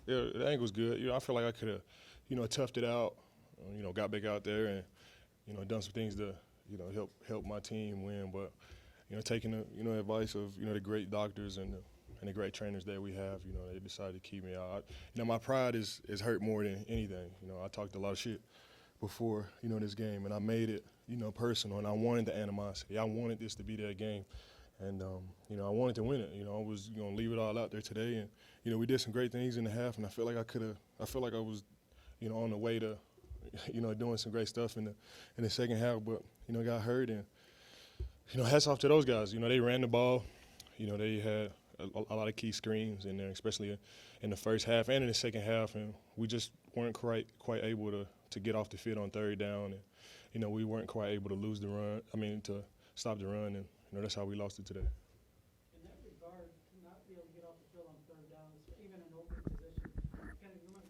Yeah, the angle's good. I feel like I could have, toughed it out, got back out there and, done some things to, help my team win. But, taking the, advice of, the great doctors and the great trainers that we have, they decided to keep me out. My pride is hurt more than anything. I talked a lot of shit before, this game, and I made it, personal, and I wanted the animosity. I wanted this to be that game. And, I wanted to win it. I was going to leave it all out there today. And, we did some great things in the half, and I feel like I was, on the way to, doing some great stuff in the second half, but, got hurt. And, hats off to those guys. They ran the ball. They had a lot of key screens in there, especially in the first half and in the second half, and we just weren't quite able to get off the field on third down. And, we weren't quite able to to stop the run, and, that's how we lost it today. In that regard, to not be able to get off the field on third down, even in open position,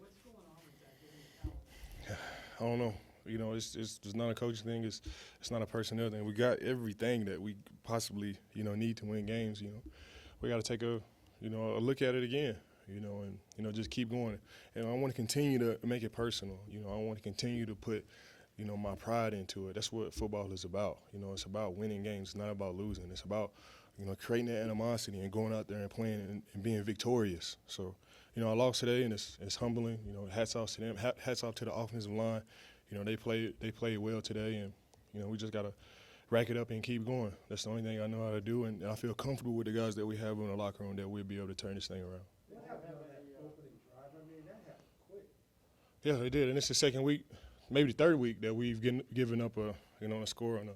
what's going on with that, given the talent? I don't know. It's not a coaching thing. It's not a personnel thing. We got everything that we possibly, need to win games. We got to take a look at it again. And just keep going. And I want to continue to make it personal. I want to continue to put, my pride into it. That's what football is about. It's about winning games. It's not about losing. It's about, creating that animosity and going out there and playing and being victorious. So, I lost today, and it's humbling. Hats off to them. Hats off to the offensive line. They played well today, and, we just got to rack it up and keep going. That's the only thing I know how to do, and I feel comfortable with the guys that we have in the locker room that we'll be able to turn this thing around. They have that opening drive. That happened quick. Yeah, they did, and it's the second week, maybe the third week that we've given up a score on the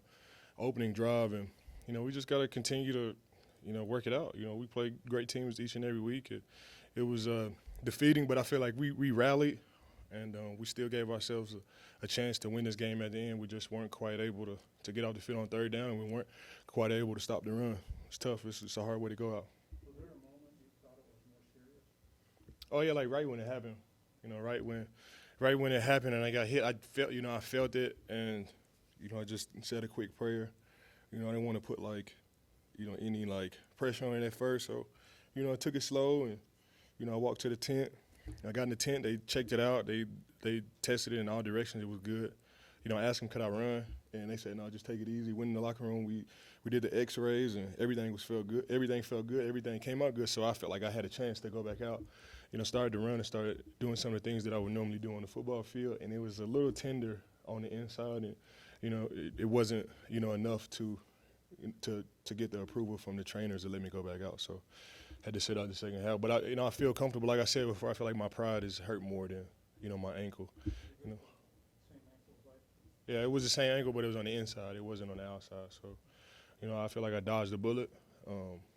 opening drive, and we just got to continue to work it out. We play great teams each and every week. It was defeating, but I feel like we rallied, and we still gave ourselves a chance to win this game at the end. We just weren't quite able to get off the field on third down, and we weren't quite able to stop the run. It's tough. It's a hard way to go out. Was there a moment you thought it was more serious? Oh yeah, like right when it happened. Right when it happened and I got hit, I felt it, and I just said a quick prayer. I didn't want to put any pressure on it at first, so I took it slow, and I walked to the tent. I got in the tent. They checked it out. They tested it in all directions. It was good. I asked them, could I run? And they said, no, just take it easy. Went in the locker room. We did the X-rays, and everything felt good. Everything felt good. Everything came out good. So I felt like I had a chance to go back out. Started to run and started doing some of the things that I would normally do on the football field. And it was a little tender on the inside, and it wasn't enough to get the approval from the trainers to let me go back out. So had to sit out the second half. But I feel comfortable. Like I said before, I feel like my pride is hurt more than my ankle. Same ankle play? Yeah, it was the same ankle, but it was on the inside. It wasn't on the outside. So, I feel like I dodged a bullet.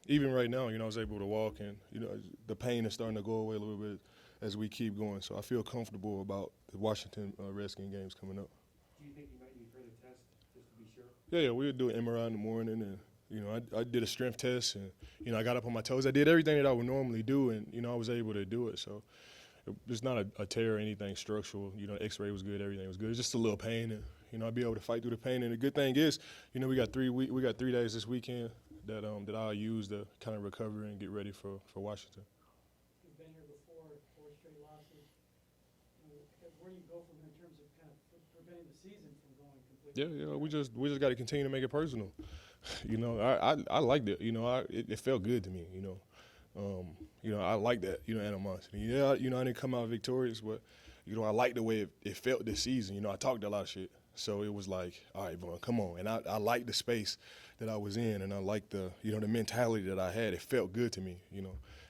Even right now, I was able to walk, and, the pain is starting to go away a little bit as we keep going. So I feel comfortable about the Washington Redskins games coming up. Do you think you might need further tests just to be sure? Yeah, we'll do an MRI in the morning, and, I did a strength test, and, I got up on my toes. I did everything that I would normally do, and, I was able to do it. So it's not a tear or anything structural. X-ray was good, everything was good. It's just a little pain, and, I'll be able to fight through the pain. And the good thing is, we got 3 days this weekend that I'll use to kind of recover and get ready for Washington. You've been here before, 4 straight losses. Where do you go from here in terms of kind of preventing the season from going completely? Yeah, we just got to continue to make it personal. I liked it. It felt good to me. I like that. Animosity. Yeah, I didn't come out victorious, but I like the way it felt this season. I talked a lot of shit, so it was like, all right, Vaughn, come on. And I liked the space that I was in, and I liked the the mentality that I had. It felt good to me.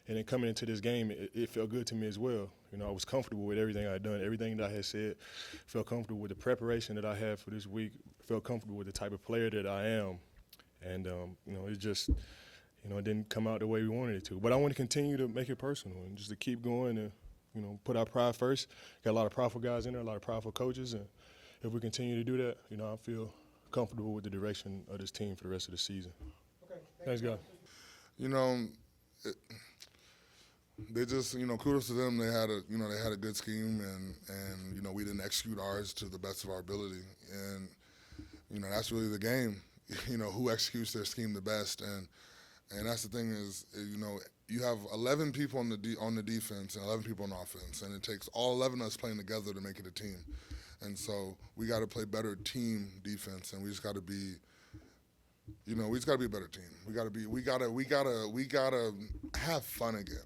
And then coming into this game, it felt good to me as well. I was comfortable with everything I had done, everything that I had said. Felt comfortable with the preparation that I had for this week. Felt comfortable with the type of player that I am. And, it just, it didn't come out the way we wanted it to. But I want to continue to make it personal and just to keep going and, put our pride first. Got a lot of prideful guys in there, a lot of prideful coaches. And if we continue to do that, I feel comfortable with the direction of this team for the rest of the season. Okay. Thanks, guys. They just, kudos to them. They had a good scheme, and we didn't execute ours to the best of our ability. And, that's really the game. Who executes their scheme the best. And that's the thing is, you have 11 people on the defense and 11 people on offense, and it takes all 11 of us playing together to make it a team. And so we got to play better team defense, and we just got to be, we just got to be a better team. We gotta have fun again.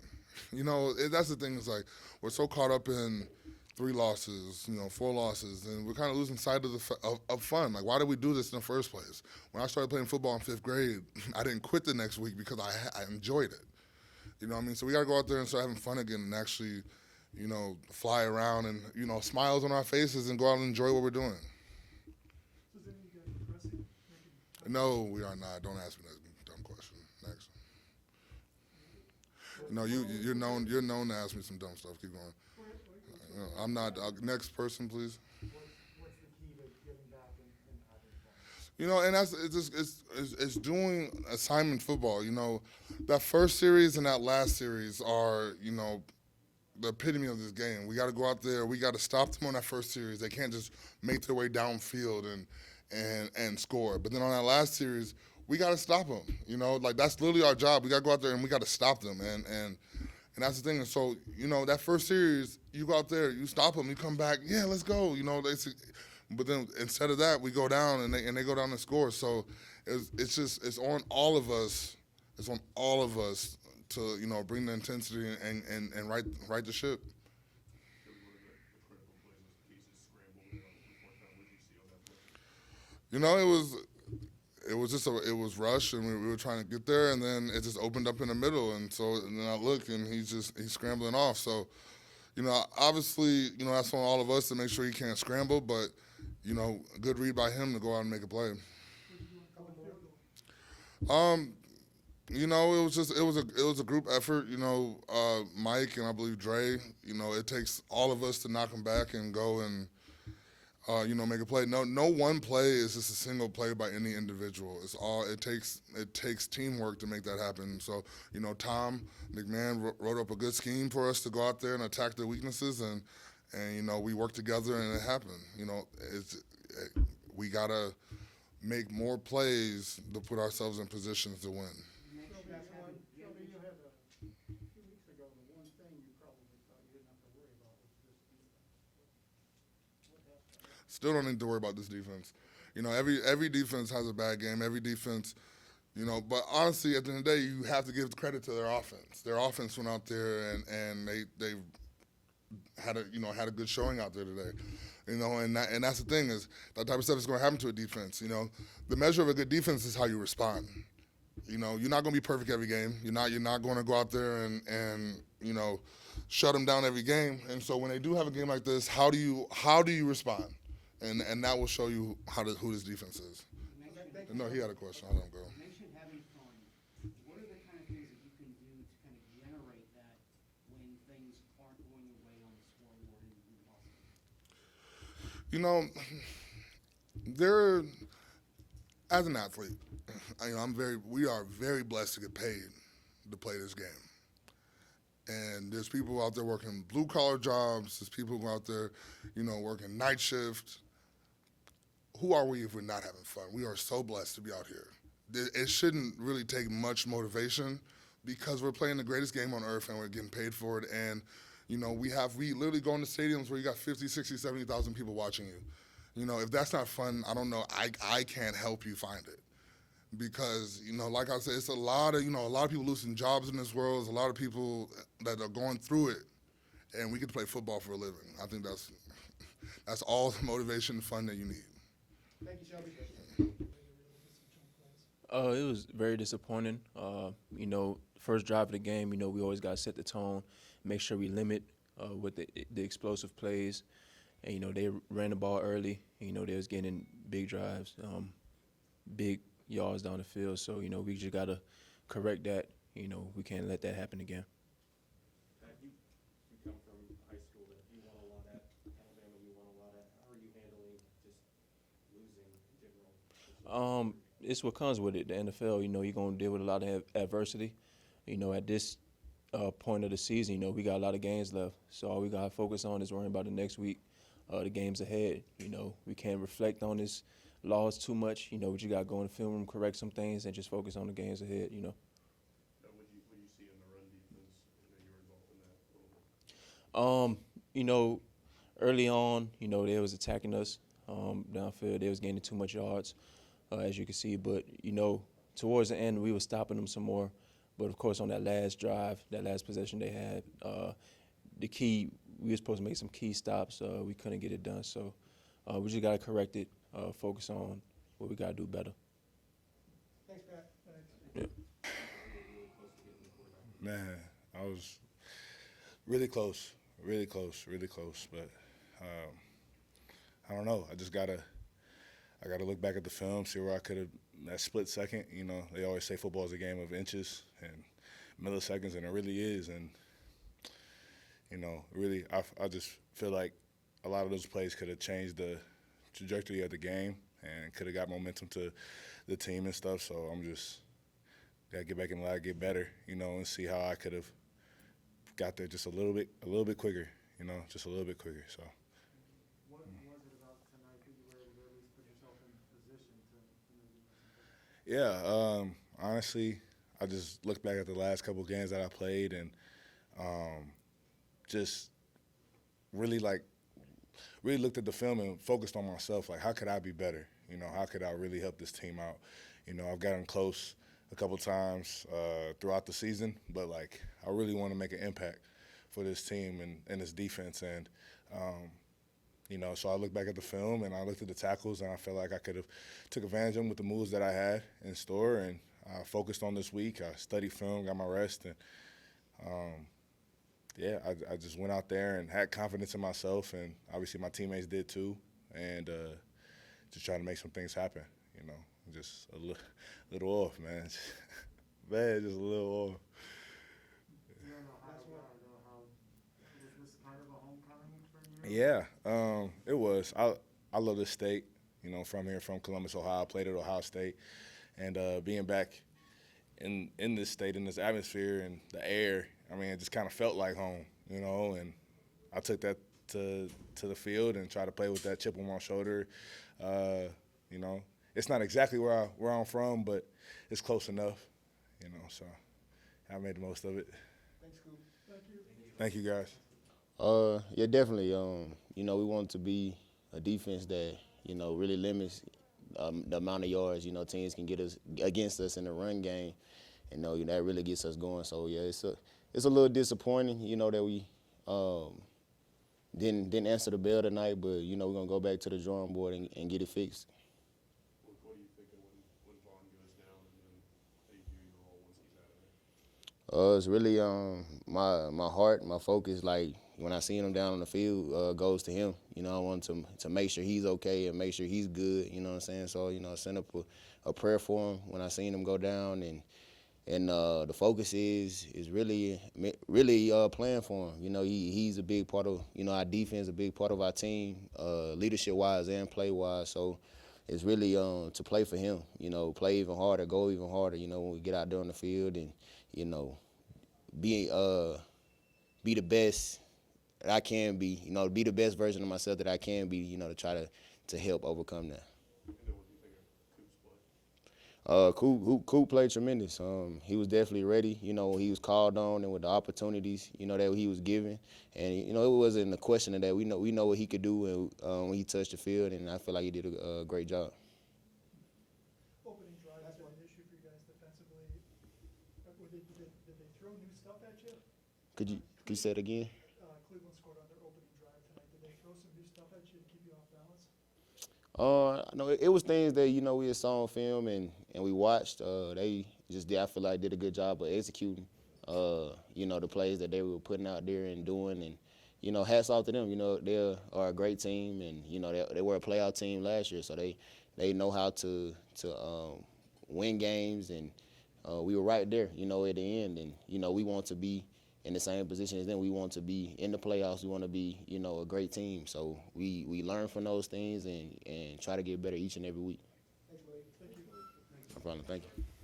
That's the thing. Is like we're so caught up in 3 losses, 4 losses, and we're kind of losing sight of fun. Like, why did we do this in the first place? When I started playing football in 5th grade, I didn't quit the next week because I enjoyed it. You know what I mean? So we got to go out there and start having fun again and actually, fly around and, smiles on our faces and go out and enjoy what we're doing. So then you guys pressing? No, we are not. Don't ask me that dumb question. Next. No, you're known to ask me some dumb stuff. Keep going. I'm not. Next person, please. What's the key to getting back and having fun? And it's doing assignment football. That first series and that last series are, the epitome of this game. We got to go out there. We got to stop them on that first series. They can't just make their way downfield and score. But then on that last series, we got to stop them. That's literally our job. We got to go out there and we got to stop them. And that's the thing. And so, that first series, you go out there, you stop them, you come back, yeah, let's go. But then instead of that, we go down and they go down and score. So it's on all of us. It's on all of us to bring the intensity and right the ship. It was rushed, and we were trying to get there, and then it just opened up in the middle, and then I look, and he's scrambling off. So, obviously, that's on all of us to make sure he can't scramble, but a good read by him to go out and make a play. It was a group effort. Mike and I believe Dre. It takes all of us to knock him back and go and make a play. No one play is just a single play by any individual. It takes teamwork to make that happen. So, Tom McMahon wrote up a good scheme for us to go out there and attack their weaknesses, and we worked together and it happened. We gotta make more plays to put ourselves in positions to win. Shelby, you had a few weeks ago, the one thing you probably thought you didn't have to worry about was this defense. What happened? Still don't need to worry about this defense. Every defense has a bad game. Every defense, but honestly, at the end of the day, you have to give credit to their offense. Their offense went out there and they had a good showing out there today. And that's the thing is that type of stuff is going to happen to a defense. The measure of a good defense is how you respond. You're not going to be perfect every game. You're not going to go out there and shut them down every game. And so when they do have a game like this, how do you respond? And that will show you who this defense is. No, he had a question. I'll let him go. You mentioned having fun. What are the kind of things that you can do to kind of generate that when things aren't going your way on the scoreboard and possible? As an athlete, we are very blessed to get paid to play this game. And there's people out there working blue collar jobs. There's people out there, working night shift. Who are we if we're not having fun? We are so blessed to be out here. It shouldn't really take much motivation because we're playing the greatest game on earth and we're getting paid for it. And, we literally go into stadiums where you got 50, 60, 70,000 people watching you. If that's not fun, I don't know. I can't help you find it. Because, like I said, it's a lot of people losing jobs in this world. There's a lot of people that are going through it, and we get to play football for a living. I think that's all the motivation and fun that you need. Thank you, Shelby. It was very disappointing. First drive of the game, we always got to set the tone, make sure we limit with the explosive plays. And, they ran the ball early. They was getting big drives, big yards down the field. So, we just got to correct that. We can't let that happen again. Pat, you come from high school that you won a lot at, Alabama you won a lot at. How are you handling just losing in general? It's what comes with it. The NFL, you're going to deal with a lot of adversity. At this point of the season, we got a lot of games left. So all we got to focus on is worrying about the next week, the games ahead. We can't reflect on this loss too much. What you got to go in the film room, correct some things, and just focus on the games ahead, What do you see in the run You know, early on, you know, they was attacking us downfield. They was gaining too much yards, as you can see. But, you know, towards the end, we were stopping them some more. But, of course, on that last drive, that last possession they had, we were supposed to make some key stops. We couldn't get it done. So we just got to correct it, focus on what we got to do better. Thanks, Pat. Yeah. Man, I was really close, but I don't know. I gotta look back at the film, see where I could have that split second. You know, they always say football is a game of inches and milliseconds, and it really is. And you know, really, I just feel like a lot of those plays could have changed the trajectory of the game and could have got momentum to the team and stuff. So I'm just gotta get back in the line, get better, you know, and see how I could have got there just a little bit quicker, you know, just a little bit quicker. So. What was it about tonight that you were able to at least put yourself in position to maybe make some plays? Yeah, honestly, I just looked back at the last couple of games that I played and just really looked at the film and focused on myself. Like, how could I be better? You know, how could I really help this team out? You know, I've gotten close a couple times throughout the season, but like I really want to make an impact for this team and this defense. And you know, so I looked back at the film and I looked at the tackles and I felt like I could have took advantage of them with the moves that I had in store. And I focused on this week. I studied film, got my rest, and yeah, I just went out there and had confidence in myself, and obviously my teammates did too, and just trying to make some things happen. You know, just a little off, man. Man, just a little off. You don't know how was this kind of a homecoming for you? Yeah, it was. I love this state. You know, from here, from Columbus, Ohio. I played at Ohio State, and being back in this state, in this atmosphere and the air, I mean, it just kind of felt like home. You know, and I took that to the field and tried to play with that chip on my shoulder. You know, it's not exactly where I'm from, but it's close enough. You know, so I made the most of it. Thanks, Coop. Thank you. Thank you, guys. Yeah, definitely. You know, we want to be a defense that, you know, really limits the amount of yards, you know, teams can get us against us in the run game. And, you know, that really gets us going. So, yeah, it's a little disappointing, you know, that we didn't answer the bell tonight. But, you know, we're going to go back to the drawing board and get it fixed. What are you thinking when Vaughn goes down, and then how you view your role once he's out of there? It's really my heart, my focus. Like when I see him down on the field, goes to him. You know, I want to make sure he's okay and make sure he's good. You know what I'm saying? So you know, I send up a prayer for him when I seen him go down, and the focus is really playing for him. You know, he's a big part of our defense, a big part of our team, leadership wise and play wise. So it's really to play for him. You know, play even harder, go even harder. You know, when we get out there on the field and you know, be the best that I can be, you know, be the best version of myself that I can be, you know, to try to help overcome that. And then what do you think of Coop's play? Coop played tremendous. He was definitely ready, you know, he was called on and with the opportunities, you know, that he was given. And, you know, it wasn't a question of that. We know what he could do when he touched the field, and I feel like he did a great job. Opening drive has been an issue for you guys defensively. Did they throw new stuff at you? Could you say it again? Cleveland scored on their opening drive tonight. Did they throw some new stuff at you to keep you off balance? No, it was things that, you know, we had saw on film and we watched. They just I feel like did a good job of executing, you know, the plays that they were putting out there and doing. And, you know, hats off to them. You know, they are a great team, and, you know, they were a playoff team last year, so they know how to win games. And we were right there, you know, at the end. And, you know, we want to be in the same position as them. We want to be in the playoffs. We want to be, you know, a great team. So we learn from those things and try to get better each and every week. Thanks, Malik. Thank you. No problem. Thank you.